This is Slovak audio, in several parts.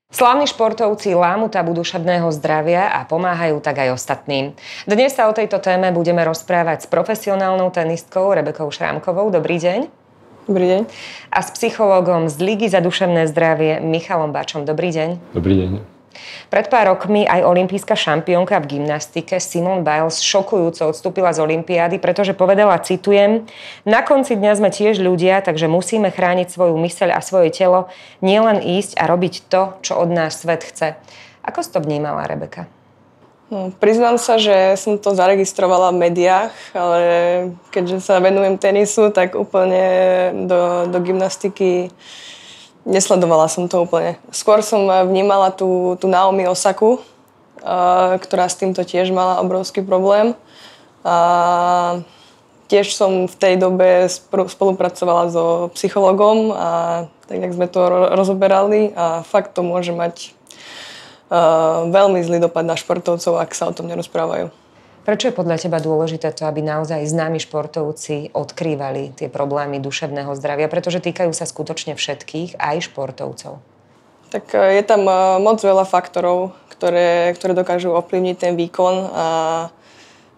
Slávni športovci lámu tabu duševného zdravia a pomáhajú tak aj ostatným. Dnes sa o tejto téme budeme rozprávať s profesionálnou tenistkou Rebekou Šrámkovou. Dobrý deň. Dobrý deň. A s psychológom z Ligy za duševné zdravie Michalom Bačom. Dobrý deň. Dobrý deň. Pred pár rokmi aj olympijská šampiónka v gymnastike Simone Biles šokujúco odstúpila z olympiády, pretože povedala, citujem: "Na konci dňa sme tiež ľudia, takže musíme chrániť svoju myseľ a svoje telo, nielen ísť a robiť to, čo od nás svet chce." Ako si to vnímala, Rebeka? Priznám sa, že som to zaregistrovala v médiách, ale keďže sa venujem tenisu, tak úplne do gymnastiky nesledovala som to úplne. Skôr som vnímala tú Naomi Osaku, ktorá s týmto tiež mala obrovský problém. A tiež som v tej dobe spolupracovala so psychologom a tak, jak sme to rozoberali, a fakt to môže mať veľmi zlý dopad na športovcov, ak sa o tom nerozprávajú. Prečo je podľa teba dôležité to, aby naozaj známi športovci odkrývali tie problémy duševného zdravia? Pretože týkajú sa skutočne všetkých, aj športovcov. Tak je tam moc veľa faktorov, ktoré dokážu ovplyvniť ten výkon, a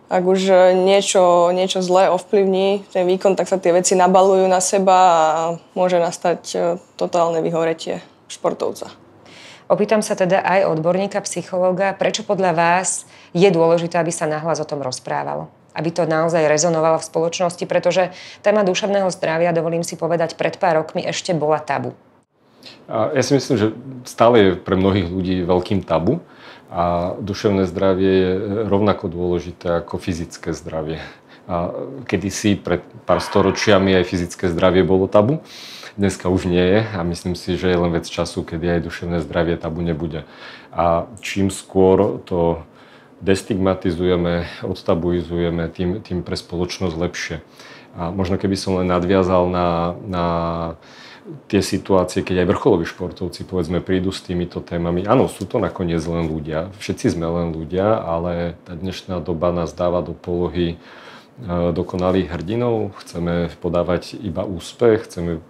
ak už niečo zlé ovplyvní ten výkon, tak sa tie veci nabalujú na seba a môže nastať totálne vyhoretie športovca. Opýtam sa teda aj odborníka, psychológa, prečo podľa vás je dôležité, aby sa nahlas o tom rozprávalo? Aby to naozaj rezonovalo v spoločnosti, pretože téma duševného zdravia, dovolím si povedať, pred pár rokmi ešte bola tabu. Ja si myslím, že stále je pre mnohých ľudí veľkým tabu a duševné zdravie je rovnako dôležité ako fyzické zdravie. A kedysi pred pár storočiami aj fyzické zdravie bolo tabu. Dneska už nie je a myslím si, že je len vec času, kedy aj duševné zdravie tabu nebude. A čím skôr to destigmatizujeme, odtabuizujeme, tým pre spoločnosť lepšie. A možno keby som len nadviazal na tie situácie, keď aj vrcholoví športovci, povedzme, prídu s týmito témami. Áno, sú to nakoniec len ľudia. Všetci sme len ľudia, ale tá dnešná doba nás dáva do polohy dokonalých hrdinov. Chceme podávať iba úspech, chceme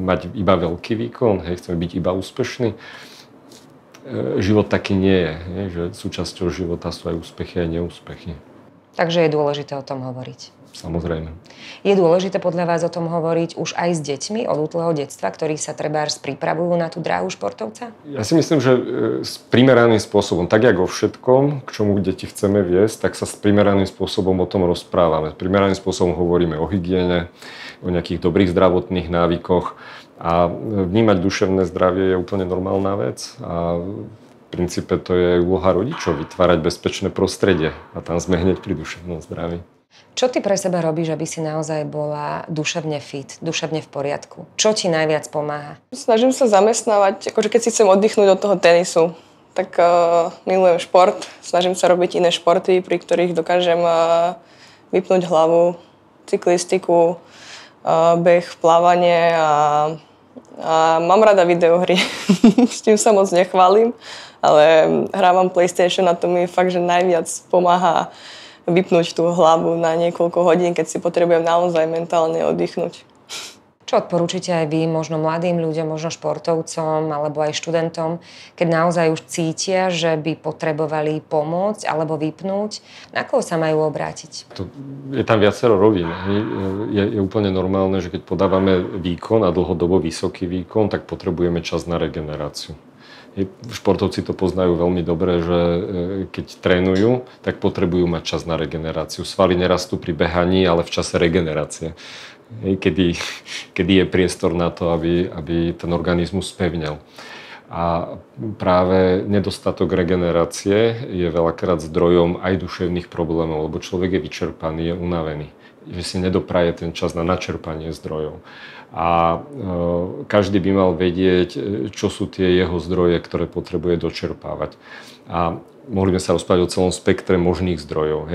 mať iba veľký výkon, chceme byť iba úspešní. Život taký nie je, že súčasťou života sú aj úspechy, aj neúspechy. Takže je dôležité o tom hovoriť. Samozrejme. Je dôležité podľa vás o tom hovoriť už aj s deťmi od útleho detstva, ktorí sa trebárs pripravujú na tú dráhu športovca? Ja si myslím, že s primeraným spôsobom, tak jak vo všetkom, k čomu deti chceme viesť, tak sa s primeraným spôsobom o tom rozprávame. S primeraným spôsobom hovoríme o hygiene, o nejakých dobrých zdravotných návykoch. A vnímať duševné zdravie je úplne normálna vec. A v princípe to je úloha rodičov vytvárať bezpečné prostredie. A tam sme hneď pri duševnom zdraví. Čo ty pre seba robíš, aby si naozaj bola duševne fit, duševne v poriadku? Čo ti najviac pomáha? Snažím sa zamestnávať, akože keď si chcem oddychnúť od toho tenisu, tak milujem šport. Snažím sa robiť iné športy, pri ktorých dokážem vypnúť hlavu, cyklistiku, beh, plávanie a mám rada videohry. S tým sa moc nechválim, ale hrávam PlayStation a to mi fakt, že najviac pomáha vypnúť tú hlavu na niekoľko hodín, keď si potrebujem naozaj mentálne oddychnúť. Čo odporúčite aj vy, možno mladým ľuďom, možno športovcom alebo aj študentom, keď naozaj už cítia, že by potrebovali pomôcť alebo vypnúť, na koho sa majú obrátiť? Je tam viacero rovín. Je úplne normálne, že keď podávame výkon a dlhodobo vysoký výkon, tak potrebujeme čas na regeneráciu. Športovci to poznajú veľmi dobre, že keď trénujú, tak potrebujú mať čas na regeneráciu. Svaly nerastú pri behaní, ale v čase regenerácie. Kedy je priestor na to, aby ten organizmus spevnel. A práve nedostatok regenerácie je veľakrát zdrojom aj duševných problémov, lebo človek je vyčerpaný, je unavený. Že si nedopraje ten čas na načerpanie zdrojov. A každý by mal vedieť, čo sú tie jeho zdroje, ktoré potrebuje dočerpávať. A mohli by sa rozprávať o celom spektre možných zdrojov.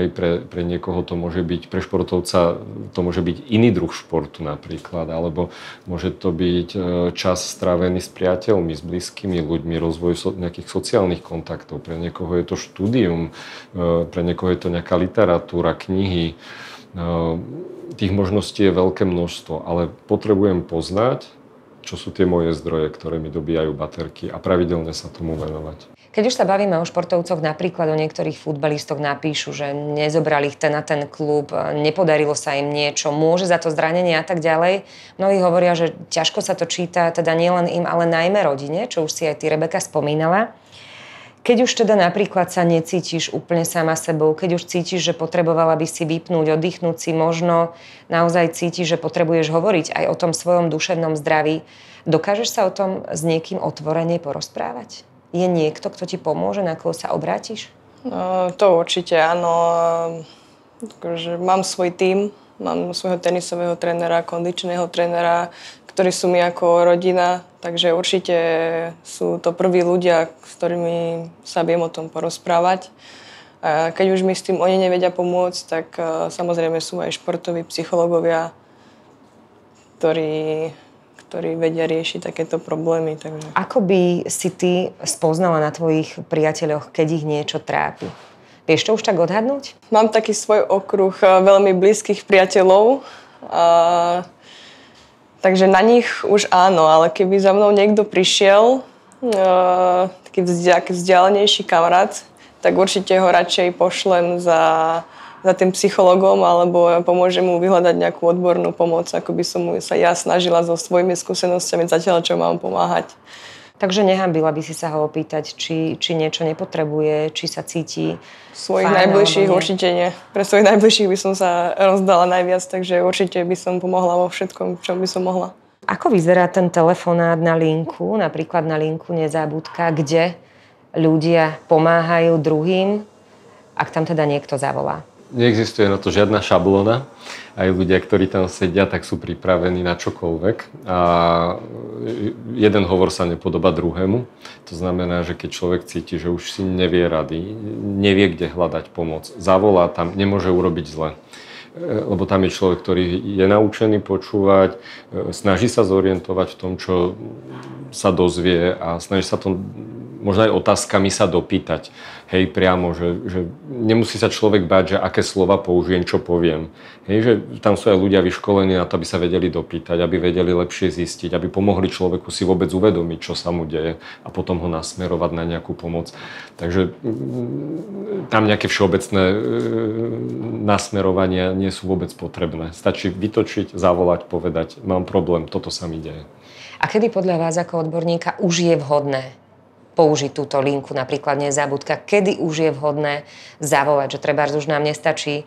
Pre niekoho to môže byť, pre športovca to môže byť iný druh športu napríklad, alebo môže to byť čas strávený s priateľmi, s blízkymi ľuďmi, rozvoj nejakých sociálnych kontaktov. Pre niekoho je to štúdium, pre niekoho je to nejaká literatúra, knihy. Tých možností je veľké množstvo, ale potrebujem poznať čo sú tie moje zdroje, ktoré mi dobíjajú baterky a pravidelne sa tomu venovať. Keď už sa bavíme o športovcoch, napríklad o niektorých futbalistoch napíšu, že nezobrali ich ten a ten klub, nepodarilo sa im niečo, môže za to zranenie a tak ďalej. Mnohí hovoria, že ťažko sa to číta, teda nielen im, ale najmä rodine, čo už si aj ty, Rebeka, spomínala. Keď už teda napríklad sa necítiš úplne sama sebou, keď už cítiš, že potrebovala by si vypnúť, oddychnúť si, možno naozaj cítiš, že potrebuješ hovoriť aj o tom svojom duševnom zdraví, dokážeš sa o tom s niekým otvorene porozprávať? Je niekto, kto ti pomôže, na koho sa obrátiš? No, to určite áno. Takže mám svoj tím, mám svojho tenisového trénera, kondičného trénera, ktorí sú mi ako rodina, takže určite sú to prví ľudia, s ktorými sa viem o tom porozprávať. A keď už mi s tým oni nevedia pomôcť, tak samozrejme sú aj športoví psychológovia, ktorí vedia riešiť takéto problémy. Takže. Ako by si ty spoznala na tvojich priateľoch, keď ich niečo trápi? Vieš to už tak odhadnúť? Mám taký svoj okruh veľmi blízkych priateľov. Takže na nich už áno, ale keby za mnou niekto prišiel, taký vzdialenejší kamarát, tak určite ho radšej pošlem za tým psychologom alebo pomôžem mu vyhľadať nejakú odbornú pomoc, ako by som sa ja snažila so svojimi skúsenostiami zatiaľ, čo mám pomáhať. Takže nehambila by si sa ho opýtať, či niečo nepotrebuje, či sa cíti svojich najbližších určite nie. Pre svojich najbližších by som sa rozdala najviac, takže určite by som pomohla vo všetkom, čo by som mohla. Ako vyzerá ten telefonát na linku, napríklad na linku Nezabudka, kde ľudia pomáhajú druhým, ak tam teda niekto zavolá? Neexistuje na to žiadna šablóna. Aj ľudia, ktorí tam sedia, tak sú pripravení na čokoľvek. A jeden hovor sa nepodobá druhému. To znamená, že keď človek cíti, že už si nevie rady, nevie, kde hľadať pomoc, zavolá tam, nemôže urobiť zle. Lebo tam je človek, ktorý je naučený počúvať, snaží sa zorientovať v tom, čo sa dozvie a snaží sa to možno aj otázkami sa dopýtať. Hej, priamo, že nemusí sa človek báť, že aké slova použijem, čo poviem. Hej, že tam sú aj ľudia vyškolení na to, aby sa vedeli dopýtať, aby vedeli lepšie zistiť, aby pomohli človeku si vôbec uvedomiť, čo sa mu deje a potom ho nasmerovať na nejakú pomoc. Takže tam nejaké všeobecné nasmerovania nie sú vôbec potrebné. Stačí vytočiť, zavolať, povedať, mám problém, toto sa mi deje. A kedy podľa vás ako odborníka už je vhodné použiť túto linku, napríklad Nezabudka, kedy už je vhodné zavolať, že trebárs už nám nestačí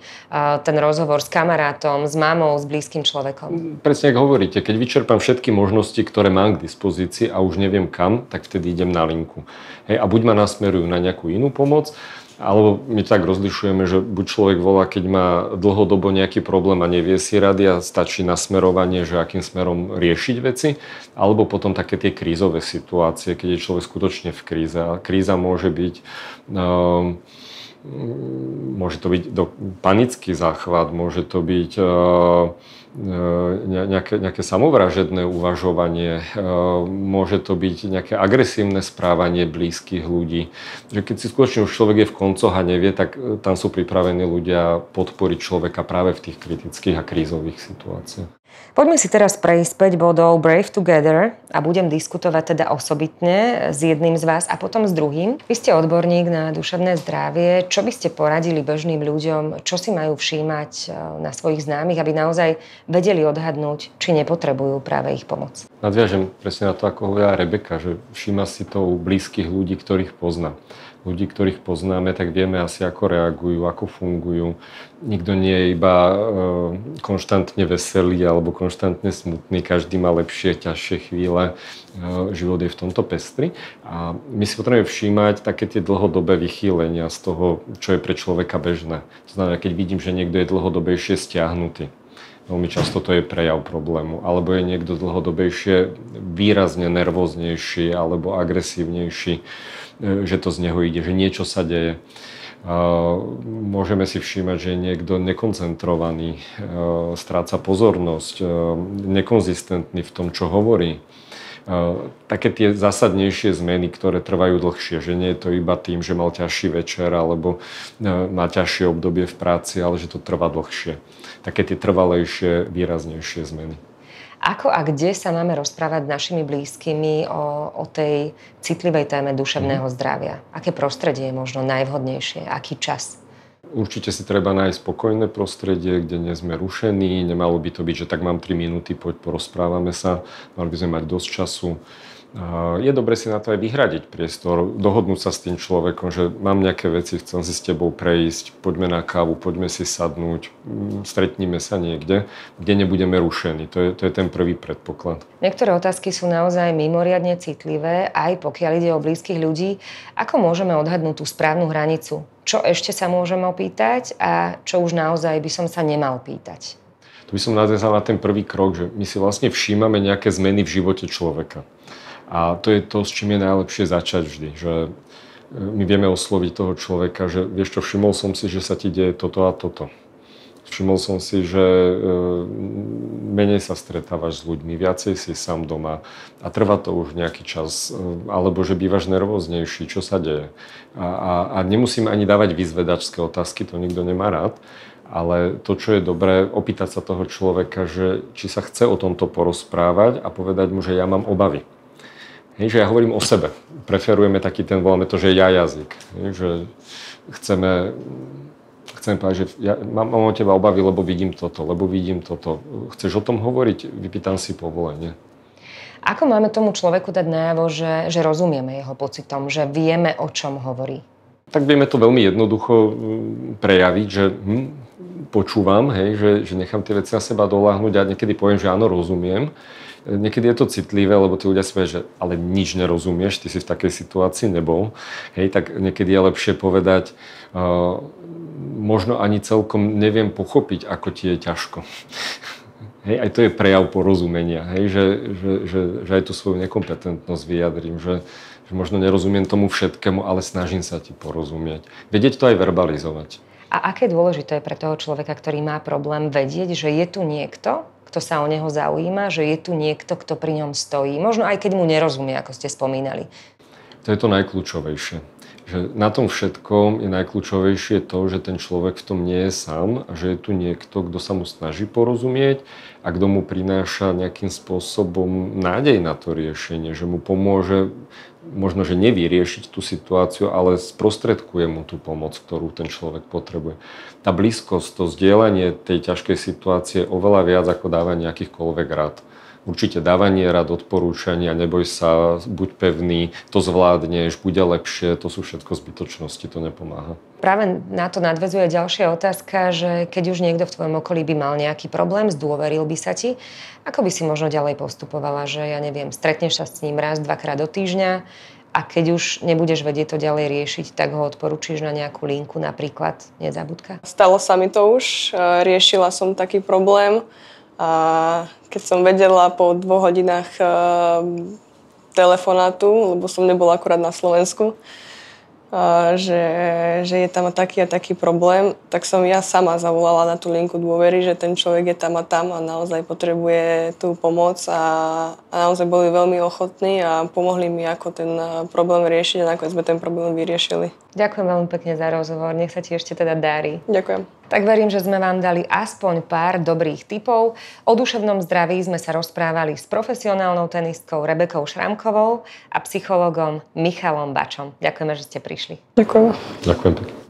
ten rozhovor s kamarátom, s mamou, s blízkym človekom? Presne ako hovoríte, keď vyčerpám všetky možnosti, ktoré mám k dispozícii a už neviem kam, tak vtedy idem na linku. Hej, a buď ma nasmerujú na nejakú inú pomoc, alebo my tak rozlišujeme, že buď človek volá, keď má dlhodobo nejaký problém a nevie si rady a stačí nasmerovanie, že akým smerom riešiť veci, alebo potom také tie krízové situácie, keď je človek skutočne v kríze. A kríza môže byť panický záchvat, môže to byť nejaké samovražedné uvažovanie, môže to byť nejaké agresívne správanie blízkych ľudí. Že keď si skutočne už človek je v koncoch a nevie, tak tam sú pripravení ľudia podporiť človeka práve v tých kritických a krízových situáciách. Poďme si teraz prejsť 5 bodov Brave Together a budem diskutovať teda osobitne s jedným z vás a potom s druhým. Vy ste odborník na duševné zdravie. Čo by ste poradili bežným ľuďom, čo si majú všímať na svojich známych, aby naozaj vedeli odhadnúť, či nepotrebujú práve ich pomoc? Nadviažem presne na to, ako hovorila Rebeka, že všíma si to u blízkych ľudí, ktorých pozná. Ľudí, ktorých poznáme, tak vieme asi, ako reagujú, ako fungujú. Nikto nie je iba konštantne veselý alebo konštantne smutný. Každý má lepšie, ťažšie chvíle. Život je v tomto pestrý. A my si potrebujeme všímať také tie dlhodobé vychýlenia z toho, čo je pre človeka bežné. To znamená, keď vidím, že niekto je dlhodobejšie stiahnutý. Veľmi často to je prejav problému. Alebo je niekto dlhodobejšie výrazne nervóznejší alebo agresívnejší, že to z neho ide, že niečo sa deje. Môžeme si všímať, že je niekto nekoncentrovaný, stráca pozornosť, nekonzistentný v tom, čo hovorí. Také tie zásadnejšie zmeny, ktoré trvajú dlhšie, že nie je to iba tým, že mal ťažší večer alebo má ťažšie obdobie v práci, ale že to trvá dlhšie. Také tie trvalejšie, výraznejšie zmeny. Ako a kde sa máme rozprávať s našimi blízkymi o tej citlivej téme duševného zdravia? Aké prostredie je možno najvhodnejšie? Aký čas? Určite si treba nájsť spokojné prostredie, kde nie sme rušení. Nemalo by to byť, že tak mám 3 minúty, poď porozprávame sa. Mali by sme mať dosť času. Je dobre si na to aj vyhradiť priestor, dohodnúť sa s tým človekom, že mám nejaké veci, chcem si s tebou prejsť, poďme na kávu, poďme si sadnúť, stretníme sa niekde, kde nebudeme rušení. To je ten prvý predpoklad. Niektoré otázky sú naozaj mimoriadne citlivé, aj pokiaľ ide o blízkych ľudí. Ako môžeme odhadnúť tú správnu hranicu? Čo ešte sa môžeme opýtať a čo už naozaj by som sa nemal pýtať? Tu by som nadviazal na ten prvý krok, že my si vlastne všímame nejaké zmeny v živote človeka. A to je to, s čím je najlepšie začať vždy, že my vieme osloviť toho človeka, že vieš čo, všimol som si, že sa ti deje toto a toto. Všimol som si, že menej sa stretávaš s ľuďmi, viacej si sám doma a trvá to už nejaký čas, alebo že bývaš nervóznejší, čo sa deje. A nemusím ani dávať vyzvedačské otázky, to nikto nemá rád, ale to, čo je dobré, opýtať sa toho človeka, že či sa chce o tomto porozprávať a povedať mu, že ja mám obavy. Hej, že ja hovorím o sebe. Preferujeme taký ten, voláme to, že ja jazyk. Hej, že chcem povedať, že ja mám o teba obavy, lebo vidím toto. Chceš o tom hovoriť? Vypýtam si povolenie. Ako máme tomu človeku dať najavo, že rozumieme jeho pocitom, že vieme, o čom hovorí? Tak vieme to veľmi jednoducho prejaviť, že počúvam, hej, že nechám tie veci na seba doľahnúť a niekedy poviem, že áno, rozumiem. Niekedy je to citlivé, lebo tí ľudia si povedia, že ale nič nerozumieš, ty si v takej situácii nebol. Hej, tak niekedy je lepšie povedať, možno ani celkom neviem pochopiť, ako ti je ťažko. Hej, aj to je prejav porozumenia, hej, že aj tú svoju nekompetentnosť vyjadrím, že možno nerozumiem tomu všetkému, ale snažím sa ti porozumieť. Vedieť to aj verbalizovať. A aké dôležité je pre toho človeka, ktorý má problém, vedieť, že je tu niekto, kto sa o neho zaujíma, že je tu niekto, kto pri ňom stojí. Možno aj keď mu nerozumie, ako ste spomínali. To je to najkľúčovejšie. Že na tom všetkom je najkľúčovejšie to, že ten človek v tom nie je sám a že je tu niekto, kto sa mu snaží porozumieť a kto mu prináša nejakým spôsobom nádej na to riešenie, že mu pomôže možno, že nevyriešiť tú situáciu, ale sprostredkuje mu tú pomoc, ktorú ten človek potrebuje. Tá blízkosť, to zdieľanie tej ťažkej situácie je oveľa viac ako dávanie akýchkoľvek rád. Určite dávanie rád, odporúčania, neboj sa, buď pevný, to zvládneš, bude lepšie, to sú všetko zbytočnosti, to nepomáha. Práve na to nadväzuje ďalšia otázka, že keď už niekto v tvojom okolí by mal nejaký problém, zdôveril by sa ti, ako by si možno ďalej postupovala, že ja neviem, stretneš sa s ním raz, dvakrát do týždňa a keď už nebudeš vedieť to ďalej riešiť, tak ho odporúčiš na nejakú linku, napríklad Nezabudka? Stalo sa mi to už, riešila som taký problém. A keď som vedela po 2 hodinách telefonátu, lebo som nebola akurát na Slovensku, že je tam taký a taký problém, tak som ja sama zavolala na tú linku dôvery, že ten človek je tam a naozaj potrebuje tú pomoc a naozaj boli veľmi ochotní a pomohli mi, ako ten problém riešiť a nakoniec sme ten problém vyriešili. Ďakujem veľmi pekne za rozhovor, nech sa ti ešte teda darí. Ďakujem. Tak verím, že sme vám dali aspoň pár dobrých tipov. O duševnom zdraví sme sa rozprávali s profesionálnou tenistkou Rebekou Šramkovou a psychologom Michalom Bačom. Ďakujeme, že ste prišli. Ďakujem. Ďakujem pekne.